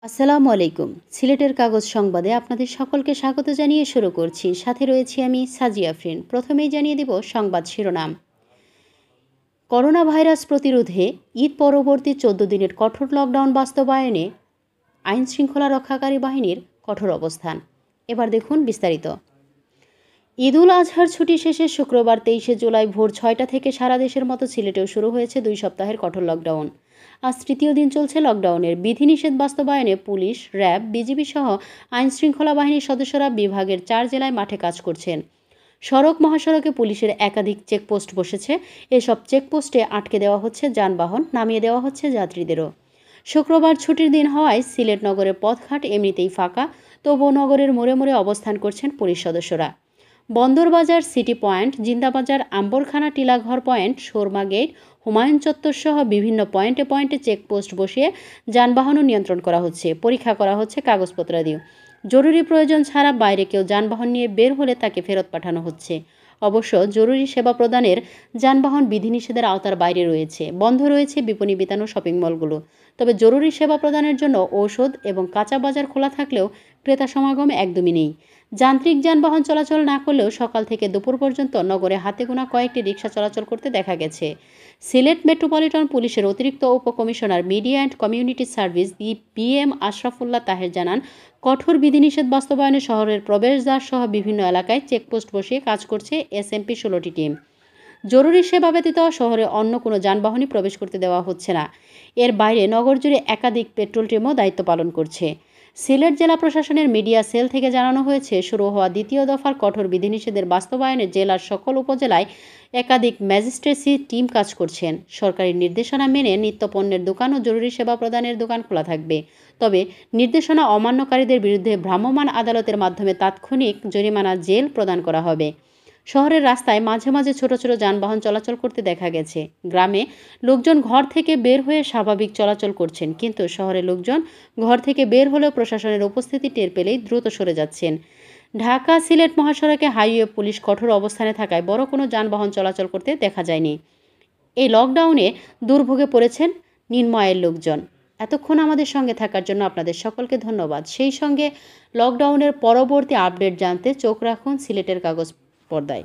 আসসালামু আলাইকুম। সিলেটের কাগজ সংবাদে আপনাদের সকলকে স্বাগত জানিয়ে শুরু করছি। সাথে রয়েছি আমি সাজিয়া আফরিন। প্রথমেই জানিয়ে দেব সংবাদ শিরোনাম। করোনা ভাইরাস প্রতিরোধে ঈদ পরবর্তী 14 দিনের কঠোর লকডাউন বাস্তবায়নে আইন শৃঙ্খলা রক্ষাকারী বাহিনীর কঠোর অবস্থান। এবার দেখুন বিস্তারিত। ঈদ উল আজহার ছুটি শেষে শুক্রবার 23শে জুলাই ভোর 6টা থেকে সারা দেশের মতো সিলেটেও শুরু হয়েছে 2 সপ্তাহের কঠোর লকডাউন। আজ তৃতীয় দিন চলছে লকডাউনের। বিধিনিষেধ বাস্তবায়নে পুলিশ, র্যাব, বিজিবি সহ আইন শৃঙ্খলা বাহিনীর সদস্যরা বিভাগের 4 জেলায় মাঠে কাজ করছেন। সড়ক মহাসড়কে পুলিশের একাধিক চেকপোস্ট বসেছে। এসব চেকপোস্টে আটকে দেওয়া হচ্ছে যানবাহন, নামিয়ে দেওয়া হচ্ছে যাত্রীদেরও। শুক্রবার ছুটির দিন হওয়ায় সিলেট নগরের পথঘাট এমনিতেই ফাঁকা, তবুও নগরের মোড়ে মোড়ে অবস্থান করছেন পুলিশ সদস্যরা। Bandarbazar, city point, Zindabazar, Amberkhana, Tilaghar point, Sharma gate, Humayun Chattar সহ বিভিন্ন পয়েন্টে পয়েন্টে চেকপোস্ট বসিয়ে যানবাহনও নিয়ন্ত্রণ করা হচ্ছে, পরীক্ষা করা হচ্ছে কাগজপত্রাদি। জরুরি প্রয়োজন ছাড়া বাইরে কেউ যানবাহন নিয়ে বের হলে তাকে ফেরত পাঠানো হচ্ছে। অবশ্য জরুরি সেবা প্রদানের যানবাহন বিধিনিষেধের আওতার বাইরে রয়েছে। বন্ধ রয়েছে বিপণী বিতান ও শপিং মলগুলো। তবে জরুরি সেবা প্রদানের জন্য ঔষধ এবং কাঁচা বাজার খোলা থাকলেও ক্রেতা সমাগম একদমই নেই। যান্ত্রিক যানবাহন চলাচল না করলেও সকাল থেকে দুপুর পর্যন্ত নগরে হাতে গোনা কয়েকটি রিকশা চলাচল করতে দেখা গেছে। সিলেট মেট্রোপলিটন পুলিশের অতিরিক্ত উপকমিশনার media and community service BM Ashrafullah Taher জানান, কঠোর বিধিনিষেধ বাস্তবায়নে শহরের প্রবেশদ্বার সহ বিভিন্ন এলাকায় চেকপোস্ট বসিয়ে কাজ করছে এসএমপি 16টি টিম। জরুরি সেবা ব্যতীত শহরে অন্য কোনো যানবাহনই প্রবেশ করতে দেওয়া হচ্ছে না। এর বাইরে নগর জুড়ে একাধিক পেট্রোল টিমও দায়িত্ব পালন করছে। সিলেট জেলা প্রশাসনের মিডিয়া সেল থেকে জানানো হয়েছে, শুরু হওয়া দ্বিতীয় দফার কঠোর বিধিনিষেধের বাস্তবায়নে জেলার সকল উপজেলায় একাধিক ম্যাজিস্ট্রেসি টিম কাজ করছেন। সরকারি নির্দেশনা মেনে নিত্যপণ্যের দোকান ও জরুরি সেবা প্রদানের দোকান খোলা থাকবে। তবে নির্দেশনা অমান্যকারীদের বিরুদ্ধে ভ্রাম্যমাণ আদালতের মাধ্যমে তাৎক্ষণিক জরিমানা, জেল প্রদান করা হবে। শহরের রাস্তায় মাঝে মাঝে ছোট ছোট যানবাহন চলাচল করতে দেখা গেছে। গ্রামে লোকজন ঘর থেকে বের হয়ে স্বাভাবিক চলাচল করছেন, কিন্তু শহরে লোকজন ঘর থেকে বের হলেও প্রশাসনের উপস্থিতি টের পেলেই দ্রুত সরে যাচ্ছেন। ঢাকা সিলেট মহাসড়কে হাইওয়ে পুলিশ কঠোর অবস্থানে থাকায় বড় কোনো যানবাহন চলাচল করতে দেখা যায়নি। এই লকডাউনে দুর্ভোগে পড়েছেন নিম্ন আয়ের লোকজন। এতক্ষণ আমাদের সঙ্গে থাকার জন্য আপনাদের সকলকে ধন্যবাদ। সেই সঙ্গে লকডাউনের পরবর্তী আপডেট জানতে চোখ রাখুন সিলেটের কাগজ পর্দায়।